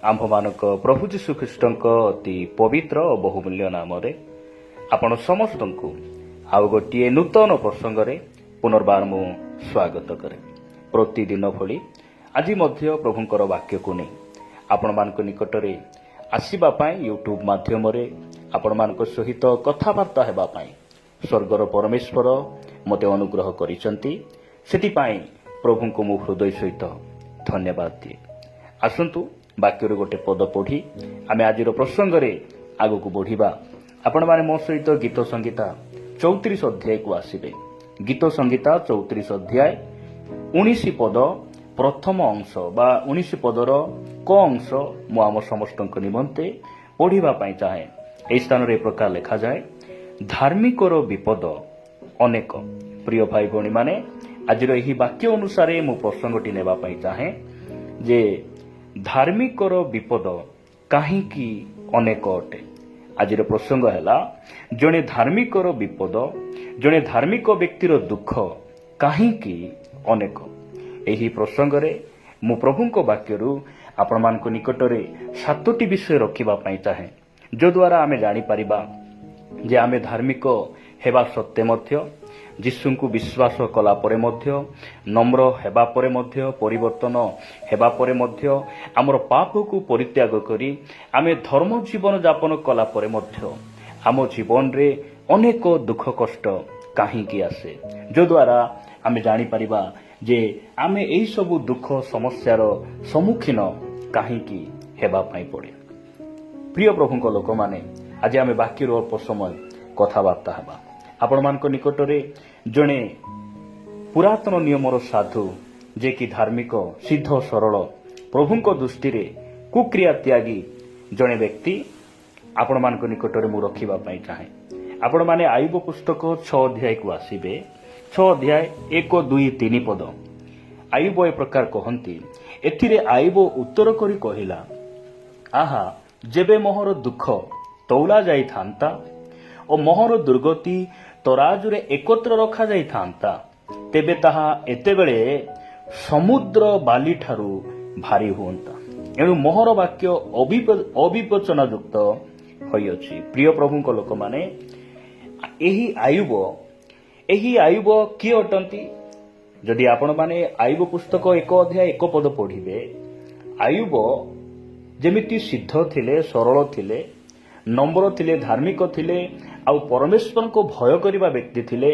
आम्भमानक प्रभु जीशु ख्रीष्टଙ୍କ ଅତି ପବିତ୍ର ଓ ବହୁମୂଲ୍ୟ ନାମରେ ଆପଣ ସମସ୍ତଙ୍କୁ ଆଉ ଗୋଟିଏ ନୂତନ ପ୍ରସଙ୍ଗରେ ପୁନର୍ବାର ମୁଁ ସ୍ୱାଗତ କରେ। ପ୍ରତିଦିନ ଭଳି ଆଜି ମଧ୍ୟ ପ୍ରଭୁଙ୍କର ବାକ୍ୟକୁ ନେଇ ଆପଣମାନଙ୍କ ନିକଟରେ ଆସିବା ପାଇଁ ୟୁଟ୍ୟୁବ ମାଧ୍ୟମରେ ଆପଣମାନଙ୍କ ସହିତ କଥାବାର୍ତ୍ତା ହେବା ପାଇଁ ସ୍ୱର୍ଗର ପରମେଶ୍ୱର ମୋତେ ଅନୁଗ୍ରହ କରିଛନ୍ତି। ସେଥିପାଇଁ ପ୍ରଭୁଙ୍କୁ ମୁଁ ହୃଦୟ ସହିତ ଧନ୍ୟବାଦ ଦିଏ। ଆସନ୍ତୁ ବାକ୍ୟରୁ ଗୋଟେ ପଦ ପଢ଼ି ଆମେ ଆଜିର ପ୍ରସଙ୍ଗରେ ଆଗକୁ ବଢ଼ିବା। ଆପଣମାନେ ମୋ ସହିତ ଗୀତ ସଂଗୀତା 34 ଅଧ୍ୟାୟକୁ ଆସିବେ। ଗୀତ ସଂଗୀତା 34 ଅଧ୍ୟାୟ 19 ପଦ ପ୍ରଥମ ଅଂଶ ବା 19 ପଦର କ ଅଂଶ ମୁଁ ଆମ ସମସ୍ତଙ୍କ ନିମନ୍ତେ ପଢ଼ିବା ପାଇଁ ଚାହେଁ। ଏହି ସ୍ଥାନରେ ଏ ପ୍ରକାର ଲେଖାଯାଏ, ଧାର୍ମିକର ବିପଦ ଅନେକ। ପ୍ରିୟ ଭାଇ ଭଉଣୀମାନେ, ଆଜିର ଏହି ବାକ୍ୟ ଅନୁସାରେ ମୁଁ ପ୍ରସଙ୍ଗଟି ନେବା ପାଇଁ ଚାହେଁ ଯେ ଧାର୍ମିକର ବିପଦ କାହିଁକି ଅନେକ ଅଟେ। ଆଜିର ପ୍ରସଙ୍ଗ ହେଲା, ଜଣେ ଧାର୍ମିକର ବିପଦ, ଜଣେ ଧାର୍ମିକ ବ୍ୟକ୍ତିର ଦୁଃଖ କାହିଁକି ଅନେକ। ଏହି ପ୍ରସଙ୍ଗରେ ମୁଁ ପ୍ରଭୁଙ୍କ ବାକ୍ୟରୁ ଆପଣମାନଙ୍କ ନିକଟରେ 7ଟି ବିଷୟ ରଖିବା ପାଇଁ ଚାହେଁ, ଯଦ୍ୱାରା ଆମେ ଜାଣିପାରିବା ଯେ ଆମେ ଧାର୍ମିକ ହେବା ସତ୍ତ୍ୱେ ମଧ୍ୟ, ଯୀଶୁଙ୍କୁ ବିଶ୍ୱାସ କଲା ପରେ ମଧ୍ୟ, ନମ୍ର ହେବା ପରେ ମଧ୍ୟ, ପରିବର୍ତ୍ତନ ହେବା ପରେ ମଧ୍ୟ, ଆମର ପାପକୁ ପରିତ୍ୟାଗ କରି ଆମେ ଧର୍ମ ଜୀବନ ଯାପନ କଲା ପରେ ମଧ୍ୟ ଆମ ଜୀବନରେ ଅନେକ ଦୁଃଖ କଷ୍ଟ କାହିଁକି ଆସେ, ଯଦ୍ୱାରା ଆମେ ଜାଣିପାରିବା ଯେ ଆମେ ଏହିସବୁ ଦୁଃଖ ସମସ୍ୟାର ସମ୍ମୁଖୀନ କାହିଁକି ହେବା ପାଇଁ ପଡ଼େ। ପ୍ରିୟ ପ୍ରଭୁଙ୍କ ଲୋକମାନେ, ଆଜି ଆମେ ବାକ୍ୟରୁ ଅଳ୍ପ ସମୟ କଥାବାର୍ତ୍ତା ହେବା। ଆପଣମାନଙ୍କ ନିକଟରେ ଜଣେ ପୁରାତନ ନିୟମର ସାଧୁ, ଯିଏକି ଧାର୍ମିକ, ସିଦ୍ଧ, ସରଳ, ପ୍ରଭୁଙ୍କ ଦୃଷ୍ଟିରେ କୁକ୍ରିୟା ତ୍ୟାଗୀ ଜଣେ ବ୍ୟକ୍ତି ଆପଣମାନଙ୍କ ନିକଟରେ ମୁଁ ରଖିବା ପାଇଁ ଚାହେଁ। ଆପଣମାନେ ଆୟୁବ ପୁସ୍ତକ 6 ଅଧ୍ୟାୟକୁ ଆସିବେ। 6 ଅଧ୍ୟାୟ 1, 2, 3 ପଦ। ଆୟୁବ ଏ ପ୍ରକାର କହନ୍ତି, ଏଥିରେ ଆୟୁବ ଉତ୍ତର କରି କହିଲା, ଆହା, ଯେବେ ମୋହର ଦୁଃଖ ତଉଲା ଯାଇଥାନ୍ତା ଓ ମୋହର ଦୁର୍ଗତି ତରାଜୁରେ ଏକତ୍ର ରଖାଯାଇଥାନ୍ତା, ତେବେ ତାହା ଏତେବେଳେ ସମୁଦ୍ର ବାଲିଠାରୁ ଭାରି ହୁଅନ୍ତା। ଏଣୁ ମୋହର ବାକ୍ୟ ଅବିବେଚନାଯୁକ୍ତ ହୋଇଅଛି। ପ୍ରିୟ ପ୍ରଭୁଙ୍କ ଲୋକମାନେ, ଏହି ଆୟୁବ କିଏ ଅଟନ୍ତି? ଯଦି ଆପଣମାନେ ଆୟୁବ ପୁସ୍ତକ 1 ଅଧ୍ୟାୟ 1 ପଦ ପଢ଼ିବେ, ଆୟୁବ ଯେମିତି ସିଦ୍ଧ ଥିଲେ, ସରଳ ଥିଲେ, ନମ୍ର ଥିଲେ, ଧାର୍ମିକ ଥିଲେ, ଆଉ ପରମେଶ୍ୱରଙ୍କୁ ଭୟ କରିବା ବ୍ୟକ୍ତି ଥିଲେ,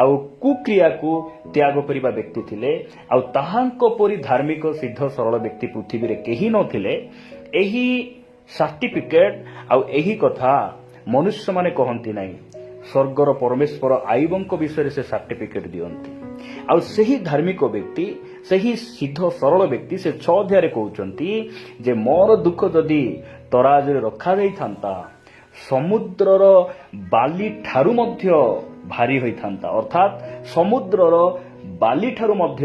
ଆଉ କୁକ୍ରିୟାକୁ ତ୍ୟାଗ କରିବା ବ୍ୟକ୍ତି ଥିଲେ, ଆଉ ତାହାଙ୍କ ପରି ଧାର୍ମିକ, ସିଦ୍ଧ, ସରଳ ବ୍ୟକ୍ତି ପୃଥିବୀରେ କେହି ନଥିଲେ। ଏହି ସାର୍ଟିଫିକେଟ୍ ଆଉ ଏହି କଥା ମନୁଷ୍ୟମାନେ କହନ୍ତି ନାହିଁ। ସ୍ୱର୍ଗର ପରମେଶ୍ୱର ଆୟୁବଙ୍କ ବିଷୟରେ ସେ ସାର୍ଟିଫିକେଟ୍ ଦିଅନ୍ତି। ଆଉ ସେହି ଧାର୍ମିକ ବ୍ୟକ୍ତି, ସେହି ସିଦ୍ଧ ସରଳ ବ୍ୟକ୍ତି ସେ 6 ଅଧ୍ୟାୟରେ କହୁଛନ୍ତି ଯେ ମୋର ଦୁଃଖ ଯଦି ତରାଜୁରେ ରଖାଯାଇଥାନ୍ତା, ସମୁଦ୍ରର ବାଲିଠାରୁ ମଧ୍ୟ ଭାରି ହୋଇଥାନ୍ତା। ଅର୍ଥାତ୍ ସମୁଦ୍ରର ବାଲିଠାରୁ ମଧ୍ୟ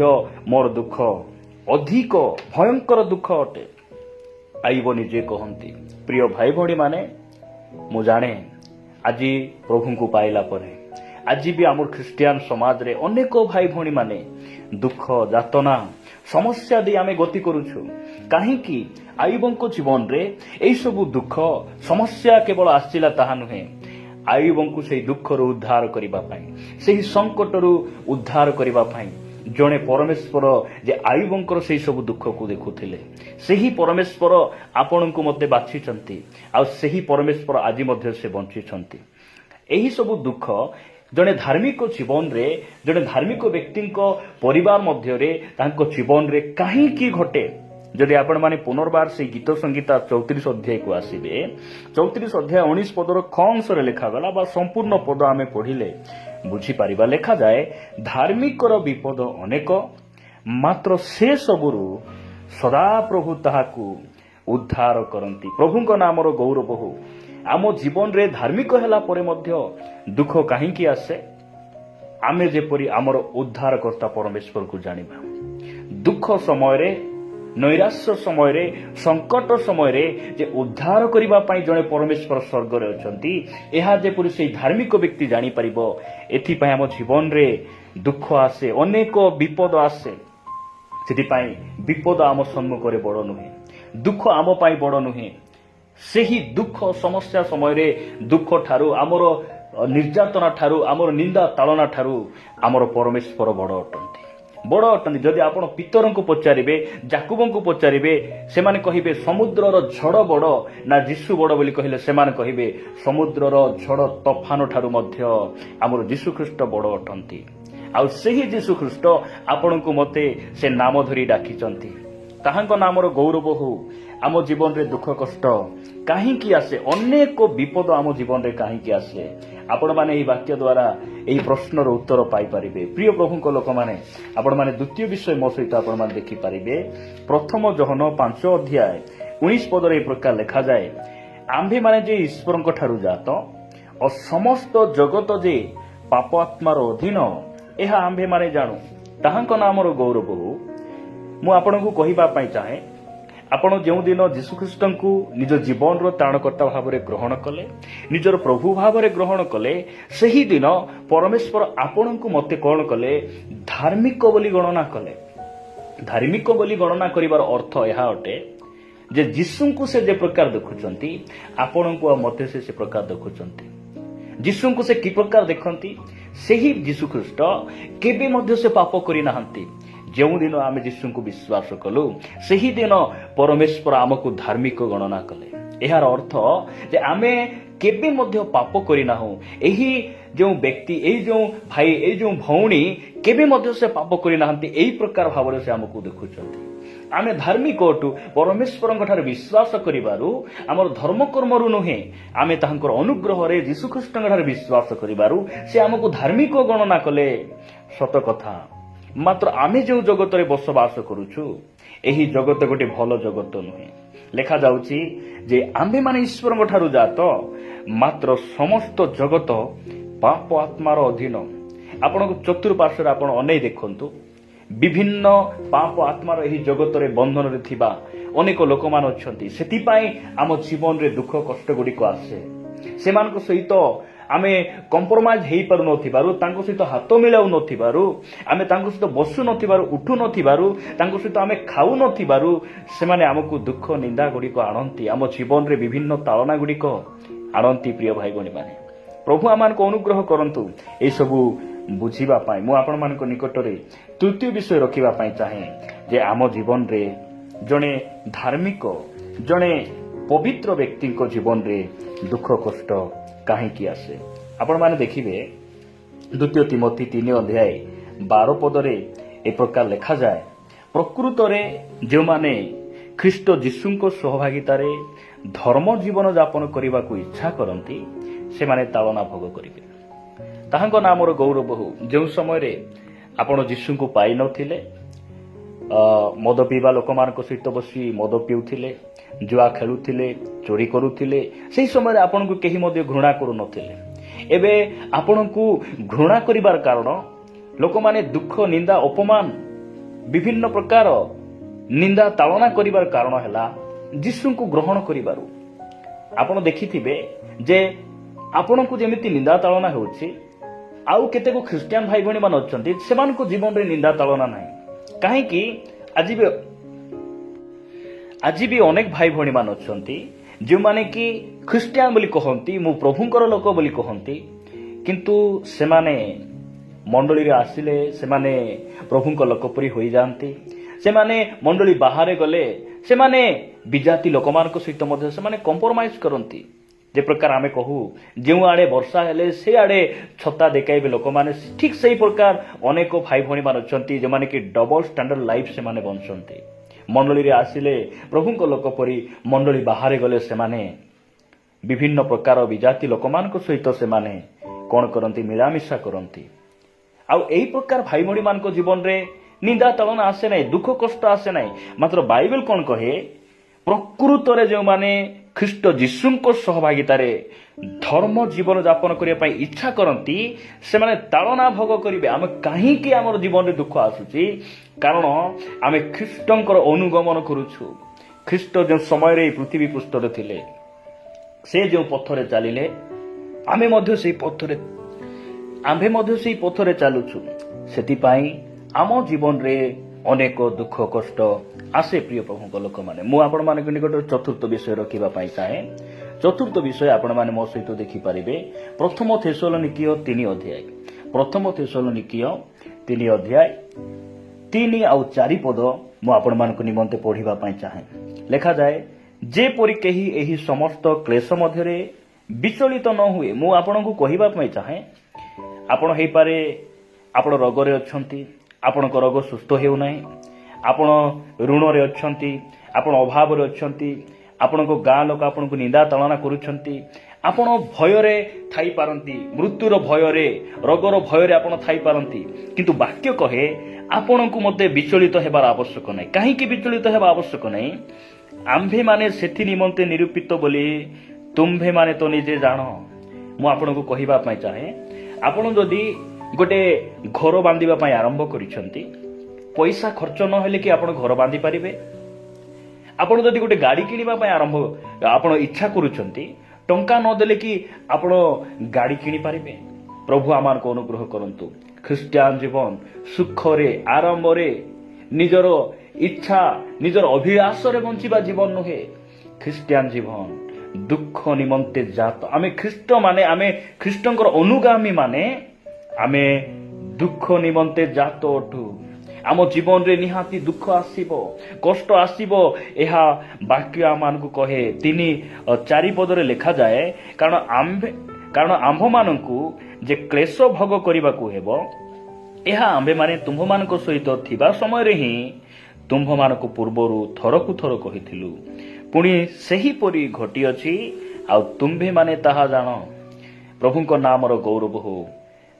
ମୋର ଦୁଃଖ ଅଧିକ ଭୟଙ୍କର ଦୁଃଖ ଅଟେ। ଆୟୁବ ନିଜେ କହନ୍ତି। ପ୍ରିୟ ଭାଇ ଭଉଣୀମାନେ, ମୁଁ ଜାଣେ ଆଜି ପ୍ରଭୁଙ୍କୁ ପାଇଲା ପରେ ଆଜି ବି ଆମର ଖ୍ରୀଷ୍ଟିଆନ ସମାଜରେ ଅନେକ ଭାଇ ଭଉଣୀମାନେ ଦୁଃଖ, ଯାତନା, ସମସ୍ୟା ଦେଇ ଆମେ ଗତି କରୁଛୁ। କାହିଁକି? ଆୟୁବଙ୍କ ଜୀବନରେ ଏହିସବୁ ଦୁଃଖ ସମସ୍ୟା କେବଳ ଆସିଲା ତାହା ନୁହେଁ। ଆୟୁବଙ୍କୁ ସେହି ଦୁଃଖରୁ ଉଦ୍ଧାର କରିବା ପାଇଁ, ସେହି ସଙ୍କଟରୁ ଉଦ୍ଧାର କରିବା ପାଇଁ ଜଣେ ପରମେଶ୍ୱର ଯେ ଆୟୁବଙ୍କର ସେହି ସବୁ ଦୁଃଖକୁ ଦେଖୁଥିଲେ, ସେହି ପରମେଶ୍ୱର ଆପଣଙ୍କୁ ମୋତେ ବାଛିଛନ୍ତି, ଆଉ ସେହି ପରମେଶ୍ୱର ଆଜି ମଧ୍ୟ ସେ ବଞ୍ଚିଛନ୍ତି। ଏହିସବୁ ଦୁଃଖ ଜଣେ ଧାର୍ମିକ ଜୀବନରେ, ଜଣେ ଧାର୍ମିକ ବ୍ୟକ୍ତିଙ୍କ ପରିବାର ମଧ୍ୟରେ, ତାଙ୍କ ଜୀବନରେ କାହିଁକି ଘଟେ? ଯଦି ଆପଣମାନେ ପୁନର୍ବାର ସେହି ଗୀତ ସଂଗୀତା 34 ଅଧ୍ୟାୟକୁ ଆସିବେ, 34 ଅଧ୍ୟାୟ 19 ପଦର ଖ ଅଂଶରେ ଲେଖାଗଲା ବା ସମ୍ପୂର୍ଣ୍ଣ ପଦ ଆମେ ପଢ଼ିଲେ ବୁଝିପାରିବା। ଲେଖାଯାଏ, ଧାର୍ମିକର ବିପଦ ଅନେକ, ମାତ୍ର ସେ ସବୁରୁ ସଦାପ୍ରଭୁ ତାହାକୁ ଉଦ୍ଧାର କରନ୍ତି। ପ୍ରଭୁଙ୍କ ନାମର ଗୌରବ ହଉ। ଆମ ଜୀବନରେ ଧାର୍ମିକ ହେଲା ପରେ ମଧ୍ୟ ଦୁଃଖ କାହିଁକି ଆସେ? ଆମେ ଯେପରି ଆମର ଉଦ୍ଧାରକର୍ତ୍ତା ପରମେଶ୍ୱରକୁ ଜାଣିବା। ଦୁଃଖ ସମୟରେ, ନୈରାଶ୍ୟ ସମୟରେ, ସଙ୍କଟ ସମୟରେ ଯେ ଉଦ୍ଧାର କରିବା ପାଇଁ ଜଣେ ପରମେଶ୍ୱର ସ୍ୱର୍ଗରେ ଅଛନ୍ତି, ଏହା ଯେପରି ସେହି ଧାର୍ମିକ ବ୍ୟକ୍ତି ଜାଣିପାରିବ। ଏଥିପାଇଁ ଆମ ଜୀବନରେ ଦୁଃଖ ଆସେ, ଅନେକ ବିପଦ ଆସେ। ସେଥିପାଇଁ ବିପଦ ଆମ ସମ୍ମୁଖରେ ବଡ଼ ନୁହେଁ। ଦୁଃଖ ଆମ ପାଇଁ ବଡ଼ ନୁହେଁ। ସେହି ଦୁଃଖ ସମସ୍ୟା ସମୟରେ ଦୁଃଖ ଠାରୁ, ଆମର ନିର୍ଯାତନା ଠାରୁ, ଆମର ନିନ୍ଦା ତାଳନା ଠାରୁ ଆମର ପରମେଶ୍ୱର ବଡ଼ ଅଟନ୍ତି, ବଡ଼ ଅଟନ୍ତି। ଯଦି ଆପଣ ପିତରଙ୍କୁ ପଚାରିବେ, ଯାକୁବଙ୍କୁ ପଚାରିବେ, ସେମାନେ କହିବେ ସମୁଦ୍ରର ଝଡ଼ ବଡ଼ ନା ଯୀଶୁ ବଡ଼ ବୋଲି କହିଲେ ସେମାନେ କହିବେ ସମୁଦ୍ରର ଝଡ଼ ତୋଫାନ ଠାରୁ ମଧ୍ୟ ଆମର ଯୀଶୁଖ୍ରୀଷ୍ଟ ବଡ଼ ଅଟନ୍ତି। ଆଉ ସେହି ଯୀଶୁଖ୍ରୀଷ୍ଟ ଆପଣଙ୍କୁ ମୋତେ ସେ ନାମ ଧରି ଡାକିଛନ୍ତି। ତାହାଙ୍କ ନାମର ଗୌରବ ହଉ। ଆମ ଜୀବନରେ ଦୁଃଖ କଷ୍ଟ କାହିଁକି ଆସେ, ଅନେକ ବିପଦ ଆମ ଜୀବନରେ କାହିଁକି ଆସେ, ଆପଣମାନେ ଏହି ବାକ୍ୟ ଦ୍ୱାରା ଏହି ପ୍ରଶ୍ନର ଉତ୍ତର ପାଇପାରିବେ। ପ୍ରିୟ ପ୍ରଭୁଙ୍କ ଲୋକମାନେ, ଆପଣମାନେ ଦ୍ୱିତୀୟ ବିଷୟ ମୋ ସହିତ ଆପଣମାନେ ଦେଖିପାରିବେ। ପ୍ରଥମ ଯୋହନ 5:19 ପଦରେ ଏହି ପ୍ରକାର ଲେଖାଯାଏ, ଆମ୍ଭେମାନେ ଯେ ଈଶ୍ୱରଙ୍କ ଠାରୁ ଜାତ ଓ ସମସ୍ତ ଜଗତ ଯେ ପାପ ଆତ୍ମାର ଅଧୀନ, ଏହା ଆମ୍ଭେମାନେ ଜାଣୁ। ତାହାଙ୍କ ନାମର ଗୌରବ ହଉ। ମୁଁ ଆପଣଙ୍କୁ କହିବା ପାଇଁ ଚାହେଁ, ଆପଣ ଯେଉଁଦିନ ଯୀଶୁଖ୍ରୀଷ୍ଟଙ୍କୁ ନିଜ ଜୀବନର ତ୍ରାଣକର୍ତ୍ତା ଭାବରେ ଗ୍ରହଣ କଲେ, ନିଜର ପ୍ରଭୁ ଭାବରେ ଗ୍ରହଣ କଲେ, ସେହିଦିନ ପରମେଶ୍ୱର ଆପଣଙ୍କୁ ମୋତେ କ'ଣ କଲେ, ଧାର୍ମିକ ବୋଲି ଗଣନା କଲେ। ଧାର୍ମିକ ବୋଲି ଗଣନା କରିବାର ଅର୍ଥ ଏହା ଅଟେ ଯେ ଯୀଶୁଙ୍କୁ ସେ ଯେ ପ୍ରକାର ଦେଖୁଛନ୍ତି, ଆପଣଙ୍କୁ ଆଉ ମୋତେ ସେ ପ୍ରକାର ଦେଖୁଛନ୍ତି। ଯୀଶୁଙ୍କୁ ସେ କି ପ୍ରକାର ଦେଖନ୍ତି? ସେହି ଯୀଶୁଖ୍ରୀଷ୍ଟ କେବେ ମଧ୍ୟ ସେ ପାପ କରିନାହାନ୍ତି। ଯେଉଁଦିନ ଆମେ ଯୀଶୁଙ୍କୁ ବିଶ୍ୱାସ କଲୁ, ସେହିଦିନ ପରମେଶ୍ୱର ଆମକୁ ଧାର୍ମିକ ଗଣନା କଲେ। ଏହାର ଅର୍ଥ ଯେ ଆମେ କେବେ ମଧ୍ୟ ପାପ କରିନାହୁଁ। ଏହି ଯେଉଁ ବ୍ୟକ୍ତି, ଏହି ଯେଉଁ ଭାଇ, ଏହି ଯେଉଁ ଭଉଣୀ କେବେ ମଧ୍ୟ ସେ ପାପ କରିନାହାନ୍ତି। ଏହି ପ୍ରକାର ଭାବରେ ସେ ଆମକୁ ଦେଖୁଛନ୍ତି। ଆମେ ଧାର୍ମିକ ଅଟୁ ପରମେଶ୍ୱରଙ୍କ ଠାରେ ବିଶ୍ୱାସ କରିବାରୁ, ଆମର ଧର୍ମକର୍ମରୁ ନୁହେଁ, ଆମେ ତାହାଙ୍କର ଅନୁଗ୍ରହରେ ଯୀଶୁଖ୍ରୀଷ୍ଟଙ୍କ ଠାରେ ବିଶ୍ୱାସ କରିବାରୁ ସେ ଆମକୁ ଧାର୍ମିକ ଗଣନା କଲେ। ସତ କଥା, ମାତ୍ର ଆମେ ଯେଉଁ ଜଗତରେ ବସବାସ କରୁଛୁ, ଏହି ଜଗତ ଗୋଟେ ଭଲ ଜଗତ ନୁହେଁ। ଲେଖାଯାଉଛି ଯେ ଆମ୍ଭେମାନେ ଈଶ୍ୱରଙ୍କ ଠାରୁ ଜାତ, ମାତ୍ର ସମସ୍ତ ଜଗତ ପାପ ଆତ୍ମାର ଅଧୀନ। ଆପଣଙ୍କ ଚତୁଃପାର୍ଶ୍ୱରେ ଆପଣ ଅନେଇ ଦେଖନ୍ତୁ, ବିଭିନ୍ନ ପାପ ଆତ୍ମାର ଏହି ଜଗତରେ ବନ୍ଧନରେ ଥିବା ଅନେକ ଲୋକମାନେ ଅଛନ୍ତି। ସେଥିପାଇଁ ଆମ ଜୀବନରେ ଦୁଃଖ କଷ୍ଟ ଗୁଡ଼ିକ ଆସେ। ସେମାନଙ୍କ ସହିତ ଆମେ କମ୍ପ୍ରମାଇଜ ହେଇପାରୁନଥିବାରୁ, ତାଙ୍କ ସହିତ ହାତ ମିଳାଉ ନଥିବାରୁ, ଆମେ ତାଙ୍କ ସହିତ ବସୁ ନଥିବାରୁ, ଉଠୁ ନଥିବାରୁ, ତାଙ୍କ ସହିତ ଆମେ ଖାଉ ନଥିବାରୁ ସେମାନେ ଆମକୁ ଦୁଃଖ ନିନ୍ଦା ଗୁଡ଼ିକ ଆଣନ୍ତି। ଆମ ଜୀବନରେ ବିଭିନ୍ନ ତାଳନା ଗୁଡ଼ିକ ଆଣନ୍ତି। ପ୍ରିୟ ଭାଇ ଭଉଣୀମାନେ, ପ୍ରଭୁ ଆମମାନଙ୍କୁ ଅନୁଗ୍ରହ କରନ୍ତୁ ଏସବୁ ବୁଝିବା ପାଇଁ। ମୁଁ ଆପଣମାନଙ୍କ ନିକଟରେ ତୃତୀୟ ବିଷୟ ରଖିବା ପାଇଁ ଚାହେଁ ଯେ ଆମ ଜୀବନରେ ଜଣେ ଧାର୍ମିକ, ଜଣେ ପବିତ୍ର ବ୍ୟକ୍ତିଙ୍କ ଜୀବନରେ ଦୁଃଖ କଷ୍ଟ କାହିଁକି ଆସେ? ଆପଣମାନେ ଦେଖିବେ ଦ୍ୱିତୀୟ ତିମୋଥୀ 3:12 ପଦରେ ଏ ପ୍ରକାର ଲେଖାଯାଏ, ପ୍ରକୃତରେ ଯେଉଁମାନେ ଖ୍ରୀଷ୍ଟ ଯୀଶୁଙ୍କ ସହଭାଗିତାରେ ଧର୍ମ ଜୀବନ ଯାପନ କରିବାକୁ ଇଚ୍ଛା କରନ୍ତି, ସେମାନେ ତାଳନା ଭୋଗ କରିବେ। ତାହାଙ୍କ ନାମର ଗୌରବ ହଉ। ଯେଉଁ ସମୟରେ ଆପଣ ଯୀଶୁଙ୍କୁ ପାଇନଥିଲେ, ମଦ ପିଇବା ଲୋକମାନଙ୍କ ସହିତ ବସି ମଦ ପିଉଥିଲେ, ଜୁଆ ଖେଳୁଥିଲେ, ଚୋରି କରୁଥିଲେ, ସେହି ସମୟରେ ଆପଣଙ୍କୁ କେହି ମଧ୍ୟ ଘୃଣା କରୁନଥିଲେ। ଏବେ ଆପଣଙ୍କୁ ଘୃଣା କରିବାର କାରଣ, ଲୋକମାନେ ଦୁଃଖ ନିନ୍ଦା ଅପମାନ ବିଭିନ୍ନ ପ୍ରକାର ନିନ୍ଦା ତାଳନା କରିବାର କାରଣ ହେଲା ଯୀଶୁଙ୍କୁ ଗ୍ରହଣ କରିବାରୁ। ଆପଣ ଦେଖିଥିବେ ଯେ ଆପଣଙ୍କୁ ଯେମିତି ନିନ୍ଦା ତାଳନା ହେଉଛି, ଆଉ କେତେକ ଖ୍ରୀଷ୍ଟିଆନ ଭାଇ ଭଉଣୀ ମାନେ ଅଛନ୍ତି, ସେମାନଙ୍କ ଜୀବନରେ ନିନ୍ଦା ତାଳନା ନାହିଁ। କାହିଁକି? ଆଜି ବି ଅନେକ ଭାଇ ଭଉଣୀ ମାନେ ଅଛନ୍ତି ଯେଉଁମାନେ କି ଖ୍ରୀଷ୍ଟିଆନ ବୋଲି କହନ୍ତି, ମୁଁ ପ୍ରଭୁଙ୍କର ଲୋକ ବୋଲି କହନ୍ତି, କିନ୍ତୁ ସେମାନେ ମଣ୍ଡଳୀରେ ଆସିଲେ ସେମାନେ ପ୍ରଭୁଙ୍କ ଲୋକ ପରି ହୋଇଯାଆନ୍ତି। ସେମାନେ ମଣ୍ଡଳୀ ବାହାରେ ଗଲେ ସେମାନେ ବିଜାତି ଲୋକମାନଙ୍କ ସହିତ ମଧ୍ୟ ସେମାନେ କମ୍ପ୍ରମାଇଜ କରନ୍ତି। ଯେ ପ୍ରକାର ଆମେ କହୁ, ଯେଉଁ ଆଡ଼େ ବର୍ଷା ହେଲେ ସେ ଆଡ଼େ ଛତା ଦେଖାଇବେ ଲୋକମାନେ, ଠିକ୍ ସେହି ପ୍ରକାର ଅନେକ ଭାଇ ଭଉଣୀ ମାନେ ଅଛନ୍ତି ଯେଉଁମାନେ କି ଡବଲ ଷ୍ଟାଣ୍ଡାର୍ଡ ଲାଇଫ୍ ସେମାନେ ବଞ୍ଚନ୍ତି। ମଣ୍ଡଳୀରେ ଆସିଲେ ପ୍ରଭୁଙ୍କ ଲୋକ ପରି, ମଣ୍ଡଳୀ ବାହାରେ ଗଲେ ସେମାନେ ବିଭିନ୍ନ ପ୍ରକାର ବିଜାତି ଲୋକମାନଙ୍କ ସହିତ ସେମାନେ କ'ଣ କରନ୍ତି? ମିଳାମିଶା କରନ୍ତି। ଆଉ ଏହି ପ୍ରକାର ଭାଇ ଭଉଣୀମାନଙ୍କ ଜୀବନରେ ନିନ୍ଦା ତାଳନା ଆସେ ନାହିଁ, ଦୁଃଖ କଷ୍ଟ ଆସେ ନାହିଁ। ମାତ୍ର ବାଇବେଲ କ'ଣ କହେ? ପ୍ରକୃତରେ ଯେଉଁମାନେ ଖ୍ରୀଷ୍ଟ ଯୀଶୁଙ୍କ ସହଭାଗିତାରେ ଧର୍ମ ଜୀବନ ଯାପନ କରିବା ପାଇଁ ଇଚ୍ଛା କରନ୍ତି, ସେମାନେ ତାଳନା ଭୋଗ କରିବେ। ଆମେ କାହିଁକି ଆମର ଜୀବନରେ ଦୁଃଖ ଆସୁଛି? କାରଣ ଆମେ ଖ୍ରୀଷ୍ଟଙ୍କର ଅନୁଗମନ କରୁଛୁ। ଖ୍ରୀଷ୍ଟ ଯେଉଁ ସମୟରେ ଏହି ପୃଥିବୀ ପୃଷ୍ଠରେ ଥିଲେ, ସେ ଯେଉଁ ପଥରେ ଚାଲିଲେ, ଆମ୍ଭେ ମଧ୍ୟ ସେହି ପଥରେ ଚାଲୁଛୁ। ସେଥିପାଇଁ ଆମ ଜୀବନରେ ଅନେକ ଦୁଃଖ କଷ୍ଟ ଆସେ ପ୍ରିୟ ପ୍ରଭୁଙ୍କ ଲୋକମାନେ। ମୁଁ ଆପଣମାନଙ୍କ ନିକଟରେ ଚତୁର୍ଥ ବିଷୟ ରଖିବା ପାଇଁ ଚାହେଁ। ଚତୁର୍ଥ ବିଷୟ ଆପଣମାନେ ମୋ ସହିତ ଦେଖିପାରିବେ ପ୍ରଥମ ଥେସଲୋନିକୀୟ 3 ଅଧ୍ୟାୟ। ପ୍ରଥମ ଥେସଲୋନିକୀୟ 3 ଅଧ୍ୟାୟ 3 ଆଉ 4 ପଦ ମୁଁ ଆପଣମାନଙ୍କ ନିମନ୍ତେ ପଢ଼ିବା ପାଇଁ ଚାହେଁ। ଲେଖାଯାଏ, ଯେପରି କେହି ଏହି ସମସ୍ତ କ୍ଲେଶ ମଧ୍ୟରେ ବିଚଳିତ ନ ହୁଏ। ମୁଁ ଆପଣଙ୍କୁ କହିବା ପାଇଁ ଚାହେଁ, ଆପଣ ହେଇପାରେ ଆପଣ ରୋଗରେ ଅଛନ୍ତି, ଆପଣଙ୍କ ରୋଗ ସୁସ୍ଥ ହେଉନାହିଁ, ଆପଣ ଋଣରେ ଅଛନ୍ତି, ଆପଣ ଅଭାବରେ ଅଛନ୍ତି, ଆପଣଙ୍କ ଗାଁ ଲୋକ ଆପଣଙ୍କୁ ନିନ୍ଦା ତଳନା କରୁଛନ୍ତି, ଆପଣ ଭୟରେ ଥାଇପାରନ୍ତି, ମୃତ୍ୟୁର ଭୟରେ, ରୋଗର ଭୟରେ ଆପଣ ଥାଇପାରନ୍ତି। କିନ୍ତୁ ବାକ୍ୟ କହେ ଆପଣଙ୍କୁ ମୋତେ ବିଚଳିତ ହେବାର ଆବଶ୍ୟକ ନାହିଁ। କାହିଁକି ବିଚଳିତ ହେବା ଆବଶ୍ୟକ ନାହିଁ? ଆମ୍ଭେମାନେ ସେଥି ନିମନ୍ତେ ନିରୂପିତ ବୋଲି ତୁମ୍ଭେମାନେ ତ ନିଜେ ଜାଣ। ମୁଁ ଆପଣଙ୍କୁ କହିବା ପାଇଁ ଚାହେଁ, ଆପଣ ଯଦି ଗୋଟେ ଘର ବାନ୍ଧିବା ପାଇଁ ଆରମ୍ଭ କରିଛନ୍ତି, ପଇସା ଖର୍ଚ୍ଚ ନହେଲେ କି ଆପଣ ଘର ବାନ୍ଧି ପାରିବେ? ଆପଣ ଯଦି ଗୋଟେ ଗାଡ଼ି କିଣିବା ପାଇଁ ଆପଣ ଇଚ୍ଛା କରୁଛନ୍ତି, ଟଙ୍କା ନଦେଲେ କି ଆପଣ ଗାଡ଼ି କିଣିପାରିବେ? ପ୍ରଭୁ ଆମମାନଙ୍କୁ ଅନୁଗ୍ରହ କରନ୍ତୁ। ଖ୍ରୀଷ୍ଟିଆନ ଜୀବନ ସୁଖରେ, ଆରମ୍ଭରେ, ନିଜର ଇଚ୍ଛା, ନିଜର ଅଭିଳାଷରେ ବଞ୍ଚିବା ଜୀବନ ନୁହେଁ। ଖ୍ରୀଷ୍ଟିଆନ ଜୀବନ ଦୁଃଖ ନିମନ୍ତେ ଜାତ। ଆମେ ଖ୍ରୀଷ୍ଟଙ୍କର ଅନୁଗାମୀ ମାନେ ଆମେ ଦୁଃଖ ନିମନ୍ତେ ଜାତ ଅଟୁ। ଆମ ଜୀବନରେ ନିହାତି ଦୁଃଖ ଆସିବ, କଷ୍ଟ ଆସିବ। ଏହା ବାକ୍ୟ ଆମମାନଙ୍କୁ କହେ। 3:4 ପଦରେ ଲେଖାଯାଏ, କାରଣ ଆମ୍ଭମାନଙ୍କୁ ଯେ କ୍ଲେଶ ଭୋଗ କରିବାକୁ ହେବ, ଏହା ଆମ୍ଭେମାନେ ତୁମ୍ଭମାନଙ୍କ ସହିତ ଥିବା ସମୟରେ ହିଁ ତୁମ୍ଭମାନଙ୍କୁ ପୂର୍ବରୁ ଥରକୁ ଥର କହିଥିଲୁ। ପୁଣି ସେହିପରି ଘଟିଅଛି, ଆଉ ତୁମ୍ଭେମାନେ ତାହା ଜାଣ। ପ୍ରଭୁଙ୍କ ନାମର ଗୌରବ ହଉ।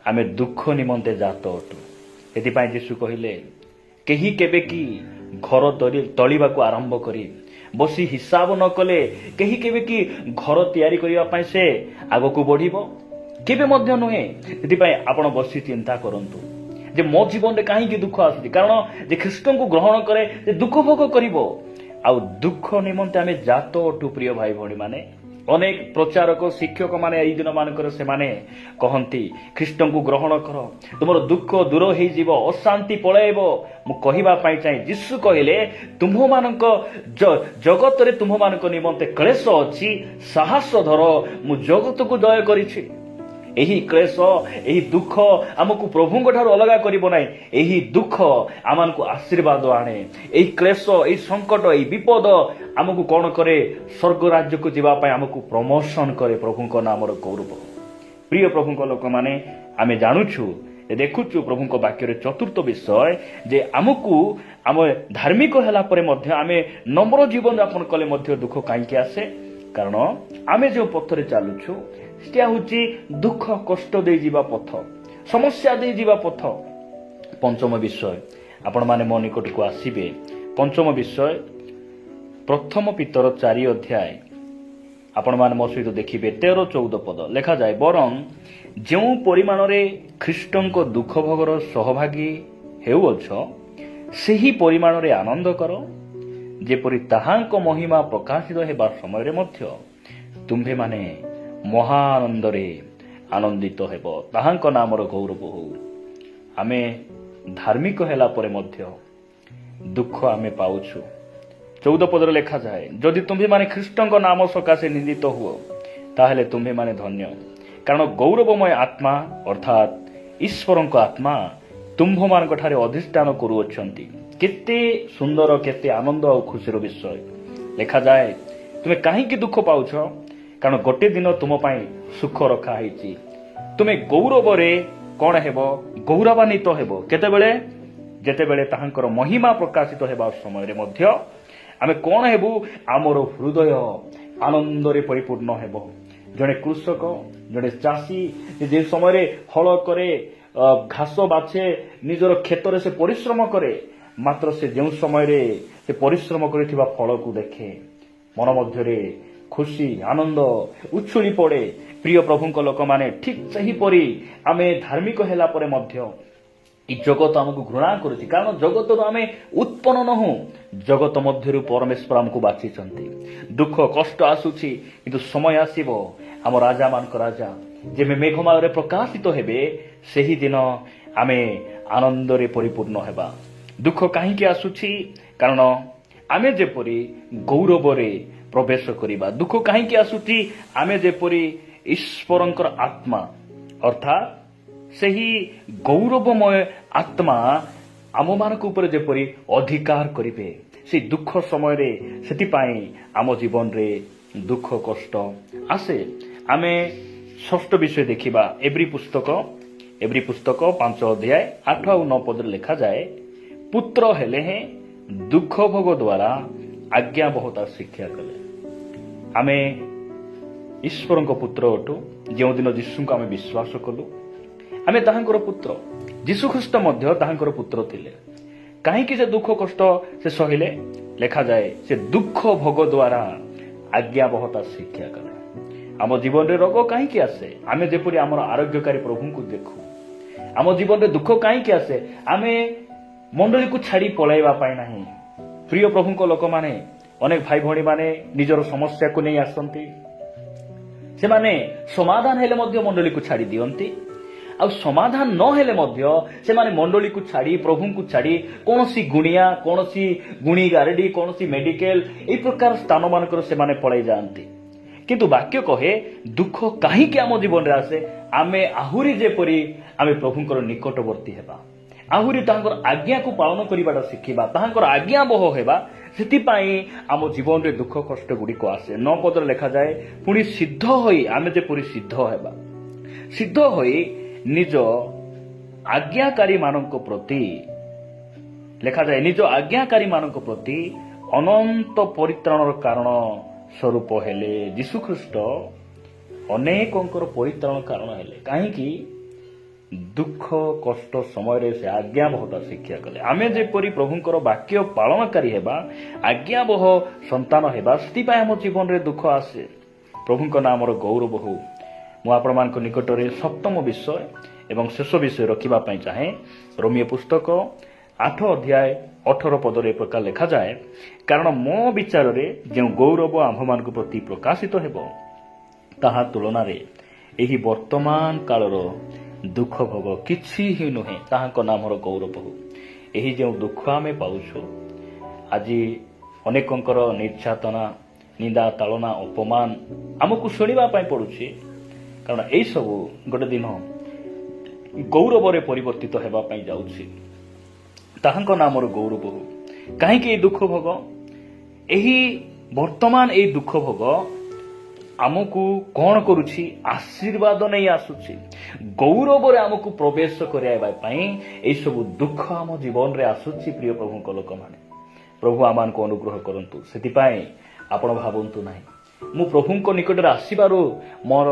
ଆମେ ଦୁଃଖ ନିମନ୍ତେ ଜାତ ଅଟୁ। ସେଥିପାଇଁ ଯୀଶୁ କହିଲେ, କେହି କେବେ କି ଘର ତଳିବାକୁ ଆରମ୍ଭ କରି ବସି ହିସାବ ନ କଲେ କେହି କେବେ କି ଘର ତିଆରି କରିବା ପାଇଁ ସେ ଆଗକୁ ବଢିବ? କେବେ ମଧ୍ୟ ନୁହେଁ। ସେଥିପାଇଁ ଆପଣ ବସି ଚିନ୍ତା କରନ୍ତୁ ଯେ ମୋ ଜୀବନରେ କାହିଁକି ଦୁଃଖ ଆସୁଛି? କାରଣ ଯେ ଖ୍ରୀଷ୍ଟଙ୍କୁ ଗ୍ରହଣ କରେ ସେ ଦୁଃଖ ଭୋଗ କରିବ। ଆଉ ଦୁଃଖ ନିମନ୍ତେ ଆମେ ଜାତ ଅଟୁ। ପ୍ରିୟ ଭାଇ ଭଉଣୀ ମାନେ, ଅନେକ ପ୍ରଚାରକ, ଶିକ୍ଷକ ମାନେ ଏଇ ଦିନ ମାନଙ୍କରେ ସେମାନେ କହନ୍ତି, ଖ୍ରୀଷ୍ଟଙ୍କୁ ଗ୍ରହଣ କର, ତୁମର ଦୁଃଖ ଦୂର ହେଇଯିବ, ଅଶାନ୍ତି ପଳାଇବ। ମୁଁ କହିବା ପାଇଁ ଚାହେଁ, ଯୀଶୁ କହିଲେ ତୁମ୍ଭମାନଙ୍କ ଜଗତରେ ତୁମ୍ଭମାନଙ୍କ ନିମନ୍ତେ କ୍ଲେଶ ଅଛି, ସାହସ ଧର, ମୁଁ ଜଗତକୁ ଜୟ କରିଛି। ଏହି କ୍ଲେଶ, ଏହି ଦୁଃଖ ଆମକୁ ପ୍ରଭୁଙ୍କ ଠାରୁ ଅଲଗା କରିବ ନାହିଁ। ଏହି ଦୁଃଖ ଆମକୁ ଆଶୀର୍ବାଦ ଆଣେ। ଏହି କ୍ଲେଶ, ଏହି ସଙ୍କଟ, ଏହି ବିପଦ ଆମକୁ କଣ କରେ? ସ୍ୱର୍ଗ ରାଜ୍ୟକୁ ଯିବା ପାଇଁ ଆମକୁ ପ୍ରମୋଶନ କରେ। ପ୍ରଭୁଙ୍କ ନାମର ଗୌରବ। ପ୍ରିୟ ପ୍ରଭୁଙ୍କ ଲୋକମାନେ, ଆମେ ଜାଣୁଛୁ, ଦେଖୁଛୁ ପ୍ରଭୁଙ୍କ ବାକ୍ୟରେ ଚତୁର୍ଥ ବିଷୟ ଯେ ଆମକୁ ଆମେ ଧାର୍ମିକ ହେଲା ପରେ ମଧ୍ୟ ଆମେ ନମ୍ର ଜୀବନ ଯାପନ କଲେ ମଧ୍ୟ ଦୁଃଖ କାହିଁକି ଆସେ? କାରଣ ଆମେ ଯେଉଁ ପଥରେ ଚାଲୁଛୁ ସେଟା ହେଉଛି ଦୁଃଖ କଷ୍ଟ ଦେଇଯିବା ପଥ, ସମସ୍ୟା ଦେଇଯିବା ପଥ। ପଞ୍ଚମ ବିଷୟ, ଆପଣମାନେ ମୋ ନିକଟକୁ ଆସିବେ। ପଞ୍ଚମ ବିଷୟ, ପ୍ରଥମ ପିତର 4 ଅଧ୍ୟାୟ, ଆପଣମାନେ ମୋ ସହିତ ଦେଖିବେ 13-14 ପଦ। ଲେଖାଯାଏ, ବରଂ ଯେଉଁ ପରିମାଣରେ ଖ୍ରୀଷ୍ଟଙ୍କ ଦୁଃଖ ଭୋଗର ସହଭାଗୀ ହେଉଅଛ, ସେହି ପରିମାଣରେ ଆନନ୍ଦ କର, ଯେପରି ତାହାଙ୍କ ମହିମା ପ୍ରକାଶିତ ହେବା ସମୟରେ ମଧ୍ୟ ତୁମ୍ଭେମାନେ ମହାନନ୍ଦରେ ଆନନ୍ଦିତ ହେବ। ତାହାଙ୍କ ନାମର ଗୌରବ ହଉ। ଆମେ ଧାର୍ମିକ ହେଲା ପରେ ମଧ୍ୟ ଦୁଃଖ ଆମେ ପାଉଛୁ। 14 ପଦରେ ଲେଖାଯାଏ, ଯଦି ତୁମ୍ଭେମାନେ ଖ୍ରୀଷ୍ଟଙ୍କ ନାମ ସକାଶେ ନିନ୍ଦିତ ହୁଅ, ତାହେଲେ ତୁମ୍ଭେମାନେ ଧନ୍ୟ, କାରଣ ଗୌରବମୟ ଆତ୍ମା ଅର୍ଥାତ୍ ଈଶ୍ୱରଙ୍କ ଆତ୍ମା ତୁମ୍ଭମାନଙ୍କ ଠାରେ ଅଧିଷ୍ଠାନ କରୁଅଛନ୍ତି। କେତେ ସୁନ୍ଦର, କେତେ ଆନନ୍ଦ ଆଉ ଖୁସିର ବିଷୟ। ଲେଖାଯାଏ, ତୁମେ କାହିଁକି ଦୁଃଖ ପାଉଛ? କାରଣ ଗୋଟେ ଦିନ ତୁମ ପାଇଁ ସୁଖ ରଖା ହେଇଛି। ତୁମେ ଗୌରବରେ କଣ ହେବ? ଗୌରବାନ୍ୱିତ ହେବ। କେତେବେଳେ? ଯେତେବେଳେ ତାହାଙ୍କର ମହିମା ପ୍ରକାଶିତ ହେବା ସମୟରେ ମଧ୍ୟ ଆମେ କଣ ହେବୁ? ଆମର ହୃଦୟ ଆନନ୍ଦରେ ପରିପୂର୍ଣ୍ଣ ହେବ। ଜଣେ କୃଷକ, ଜଣେ ଚାଷୀ ଯେ ସମୟରେ ହଳ କରେ, ଘାସ ବାଛେ, ନିଜର କ୍ଷେତରେ ସେ ପରିଶ୍ରମ କରେ, ମାତ୍ର ସେ ଯେଉଁ ସମୟରେ ସେ ପରିଶ୍ରମ କରିଥିବା ଫଳକୁ ଦେଖେ, ମନ ମଧ୍ୟରେ ଖୁସି, ଆନନ୍ଦ ଉଛୁଳି ପଡେ। ପ୍ରିୟ ପ୍ରଭୁଙ୍କ ଲୋକମାନେ, ଠିକ୍ ସେହିପରି ଆମେ ଧାର୍ମିକ ହେଲା ପରେ ମଧ୍ୟ এই ଜଗତ ଆମକୁ ଘୃଣା କରୁଛି। କାରଣ ଜଗତରୁ ଆମେ ଉତ୍ପନ୍ନ ନହୁଁ, ଜଗତ ମଧ୍ୟରୁ ପରମେଶ୍ୱର ଆମକୁ ବାଛିଛନ୍ତି। ଦୁଃଖ କଷ୍ଟ ଆସୁଛି, କିନ୍ତୁ ସମୟ ଆସିବ ଆମ ରାଜାମାନଙ୍କ ରାଜା ଯେବେ ମେଘମାଳରେ ପ୍ରକାଶିତ ହେବେ, ସେହି ଦିନ ଆମେ ଆନନ୍ଦରେ ପରିପୂର୍ଣ୍ଣ ହେବା। ଦୁଃଖ କାହିଁକି ଆସୁଛି? କାରଣ ଆମେ ଯେପରି ଗୌରବରେ ପ୍ରବେଶ କରିବା। ଦୁଃଖ କାହିଁକି ଆସୁଛି? ଆମେ ଯେପରି ଈଶ୍ୱରଙ୍କର ଆତ୍ମା ଅର୍ଥାତ୍ ସେହି ଗୌରବମୟ ଆତ୍ମା ଆମମାନଙ୍କ ଉପରେ ଯେପରି ଅଧିକାର କରିବେ ସେହି ଦୁଃଖ ସମୟରେ। ସେଥିପାଇଁ ଆମ ଜୀବନରେ ଦୁଃଖ କଷ୍ଟ ଆସେ। ଆମେ ଷଷ୍ଠ ବିଷୟ ଦେଖିବା। ଏବ୍ରୀ ପୁସ୍ତକ 5 ଅଧ୍ୟାୟ 8 ଆଉ 9 ପଦରେ ଲେଖାଯାଏ, ପୁତ୍ର ହେଲେ ହେଁ ଦୁଃଖ ଭୋଗ ଦ୍ୱାରା ଆଜ୍ଞାବହତା ଶିକ୍ଷା କଲେ। ଆମେ ଈଶ୍ୱରଙ୍କ ପୁତ୍ର ଅଟୁ। ଯେଉଁଦିନ ଯୀଶୁଙ୍କୁ ଆମେ ବିଶ୍ୱାସ କଲୁ ଆମେ ତାହାଙ୍କର ପୁତ୍ର। ଯୀଶୁଖ୍ରୀଷ୍ଟ ମଧ୍ୟ ତାହାଙ୍କର ପୁତ୍ର ଥିଲେ। କାହିଁକି ସେ ଦୁଃଖ କଷ୍ଟ ସେ ସହିଲେ? ଲେଖାଯାଏ, ସେ ଦୁଃଖ ଭୋଗ ଦ୍ୱାରା ଆଜ୍ଞାବହତା ଶିକ୍ଷା କଲେ। ଆମ ଜୀବନରେ ରୋଗ କାହିଁକି ଆସେ? ଆମେ ଯେପରି ଆମର ଆରୋଗ୍ୟକାରୀ ପ୍ରଭୁଙ୍କୁ ଦେଖୁ। ଆମ ଜୀବନରେ ଦୁଃଖ କାହିଁକି ଆସେ? ଆମେ ମଣ୍ଡଳୀକୁ ଛାଡ଼ି ପଳାଇବା ପାଇଁ ନାହିଁ। ପ୍ରିୟ ପ୍ରଭୁଙ୍କ ଲୋକମାନେ, ଅନେକ ଭାଇ ଭଉଣୀମାନେ ନିଜର ସମସ୍ୟାକୁ ନେଇ ଆସନ୍ତି। ସେମାନେ ସମାଧାନ ହେଲେ ମଧ୍ୟ ମଣ୍ଡଳୀକୁ ଛାଡ଼ି ଦିଅନ୍ତି। ଆଉ ସମାଧାନ ନ ହେଲେ ମଧ୍ୟ ସେମାନେ ମଣ୍ଡଳୀକୁ ଛାଡ଼ି ପ୍ରଭୁଙ୍କୁ ଛାଡ଼ି କୌଣସି ଗୁଣିଆ, କୌଣସି ଗୁଣି ଗାରେଡି, କୌଣସି ମେଡିକାଲ ଏହି ପ୍ରକାର ସ୍ଥାନମାନଙ୍କର ସେମାନେ ପଳାଇ ଯାଆନ୍ତି। କିନ୍ତୁ ବାକ୍ୟ କହେ ଦୁଃଖ କାହିଁକି ଆମ ଜୀବନରେ ଆସେ? ଆମେ ଆହୁରି ଯେପରି ଆମେ ପ୍ରଭୁଙ୍କର ନିକଟବର୍ତ୍ତୀ ହେବା, ଆହୁରି ତାଙ୍କର ଆଜ୍ଞାକୁ ପାଳନ କରିବାଟା ଶିଖିବା, ତାହାଙ୍କର ଆଜ୍ଞାବହ ହେବା। ସେଥିପାଇଁ ଆମ ଜୀବନରେ ଦୁଃଖ କଷ୍ଟ ଗୁଡ଼ିକ ଆସେ। 9 ପଦରେ ଲେଖାଯାଏ, ପୁଣି ସିଦ୍ଧ ହୋଇ ଆମେ ଯେପରି ସିଦ୍ଧ ହେବା, ସିଦ୍ଧ ହୋଇ ନିଜ ଆଜ୍ଞାକାରୀମାନଙ୍କ ପ୍ରତି ଲେଖାଯାଏ, ନିଜ ଆଜ୍ଞାକାରୀମାନଙ୍କ ପ୍ରତି ଅନନ୍ତ ପରିତ୍ରାଣର କାରଣ ସ୍ୱରୂପ ହେଲେ। ଯୀଶୁଖ୍ରୀଷ୍ଟ ଅନେକଙ୍କର ପରିତ୍ରାଣ କାରଣ ହେଲେ। କାହିଁକି? ଦୁଃଖ କଷ୍ଟ ସମୟରେ ସେ ଆଜ୍ଞାବହତା ଶିକ୍ଷା କଲେ। ଆମେ ଯେପରି ପ୍ରଭୁଙ୍କର ବାକ୍ୟ ପାଳନକାରୀ ହେବା, ଆଜ୍ଞାବହ ସନ୍ତାନ ହେବା, ସେଥିପାଇଁ ଆମ ଜୀବନରେ ଦୁଃଖ ଆସେ। ପ୍ରଭୁଙ୍କ ନାମର ଗୌରବ ହଉ। ମୁଁ ଆପଣମାନଙ୍କ ନିକଟରେ ସପ୍ତମ ବିଷୟ ଏବଂ ଶେଷ ବିଷୟ ରଖିବା ପାଇଁ ଚାହେଁ। ରୋମିଓ ପୁସ୍ତକ 8 ଅଧ୍ୟାୟ 18 ପଦରେ ଏ ପ୍ରକାର ଲେଖାଯାଏ, କାରଣ ମୋ ବିଚାରରେ ଯେଉଁ ଗୌରବ ଆମ୍ଭମାନଙ୍କ ପ୍ରତି ପ୍ରକାଶିତ ହେବ ତାହା ତୁଳନାରେ ଏହି ବର୍ତ୍ତମାନ କାଳର ଦୁଃଖ ଭୋଗ କିଛି ହିଁ ନୁହେଁ। ତାହାଙ୍କ ନାମର ଗୌରବ ହଉ। ଏହି ଯେଉଁ ଦୁଃଖ ଆମେ ପାଉଛୁ, ଆଜି ଅନେକଙ୍କର ନିର୍ଯାତନା, ନିନ୍ଦା, ତାଳନା, ଅପମାନ ଆମକୁ ଶୁଣିବା ପାଇଁ ପଡୁଛି। କାରଣ ଏହିସବୁ ଗୋଟେ ଦିନ ଗୌରବରେ ପରିବର୍ତ୍ତିତ ହେବା ପାଇଁ ଯାଉଛି। ତାହାଙ୍କ ନାମର ଗୌରବ ହଉ। କାହିଁକି ଏହି ଦୁଃଖ ଭୋଗ? ଏହି ବର୍ତ୍ତମାନ ଏହି ଦୁଃଖ ଭୋଗ ଆମକୁ କ'ଣ କରୁଛି? ଆଶୀର୍ବାଦ ନେଇ ଆସୁଛି। ଗୌରବରେ ଆମକୁ ପ୍ରବେଶ କରାଇବା ପାଇଁ ଏହିସବୁ ଦୁଃଖ ଆମ ଜୀବନରେ ଆସୁଛି। ପ୍ରିୟ ପ୍ରଭୁଙ୍କ ଲୋକମାନେ, ପ୍ରଭୁ ଆମମାନଙ୍କୁ ଅନୁଗ୍ରହ କରନ୍ତୁ। ସେଥିପାଇଁ ଆପଣ ଭାବନ୍ତୁ ନାହିଁ, ମୁଁ ପ୍ରଭୁଙ୍କ ନିକଟରେ ଆସିବାରୁ ମୋର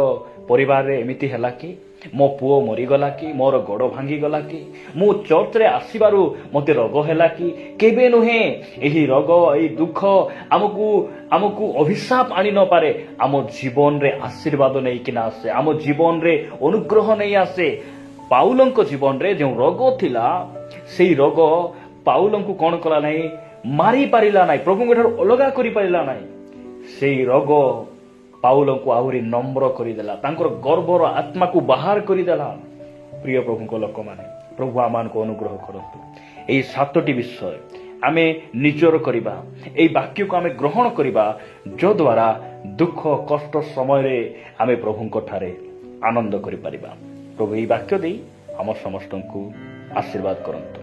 ପରିବାରରେ ଏମିତି ହେଲା କି, ମୋ ପୁଅ ମରିଗଲା କି, ମୋର ଗୋଡ଼ ଭାଙ୍ଗିଗଲା କି, ମୁଁ ଚର୍ଚ୍ଚରେ ଆସିବାରୁ ମୋତେ ରୋଗ ହେଲା କି? କେବେ ନୁହେଁ। ଏହି ରୋଗ, ଏହି ଦୁଃଖ ଆମକୁ ଅଭିଶାପ ଆଣି ନପାରେ। ଆମ ଜୀବନରେ ଆଶୀର୍ବାଦ ନେଇକିନା ଆସେ, ଆମ ଜୀବନରେ ଅନୁଗ୍ରହ ନେଇ ଆସେ। ପାଉଲଙ୍କ ଜୀବନରେ ଯେଉଁ ରୋଗ ଥିଲା, ସେଇ ରୋଗ ପାଉଲଙ୍କୁ କ'ଣ କଲା ନାହିଁ? ମାରିପାରିଲା ନାହିଁ, ପ୍ରଭୁଙ୍କ ଠାରୁ ଅଲଗା କରିପାରିଲା ନାହିଁ। ସେଇ ରୋଗ ପାଉଲଙ୍କୁ ଆହୁରି ନମ୍ର କରିଦେଲା, ତାଙ୍କର ଗର୍ଭର ଆତ୍ମାକୁ ବାହାର କରିଦେଲା। ପ୍ରିୟ ପ୍ରଭୁଙ୍କ ଲୋକମାନେ, ପ୍ରଭୁ ଆମମାନଙ୍କୁ ଅନୁଗ୍ରହ କରନ୍ତୁ। ଏହି 7ଟି ବିଷୟ ଆମେ ନିଜର କରିବା, ଏହି ବାକ୍ୟକୁ ଆମେ ଗ୍ରହଣ କରିବା, ଯଦ୍ୱାରା ଦୁଃଖ କଷ୍ଟ ସମୟରେ ଆମେ ପ୍ରଭୁଙ୍କ ଠାରେ ଆନନ୍ଦ କରିପାରିବା। ପ୍ରଭୁ ଏହି ବାକ୍ୟ ଦେଇ ଆମ ସମସ୍ତଙ୍କୁ ଆଶୀର୍ବାଦ କରନ୍ତୁ।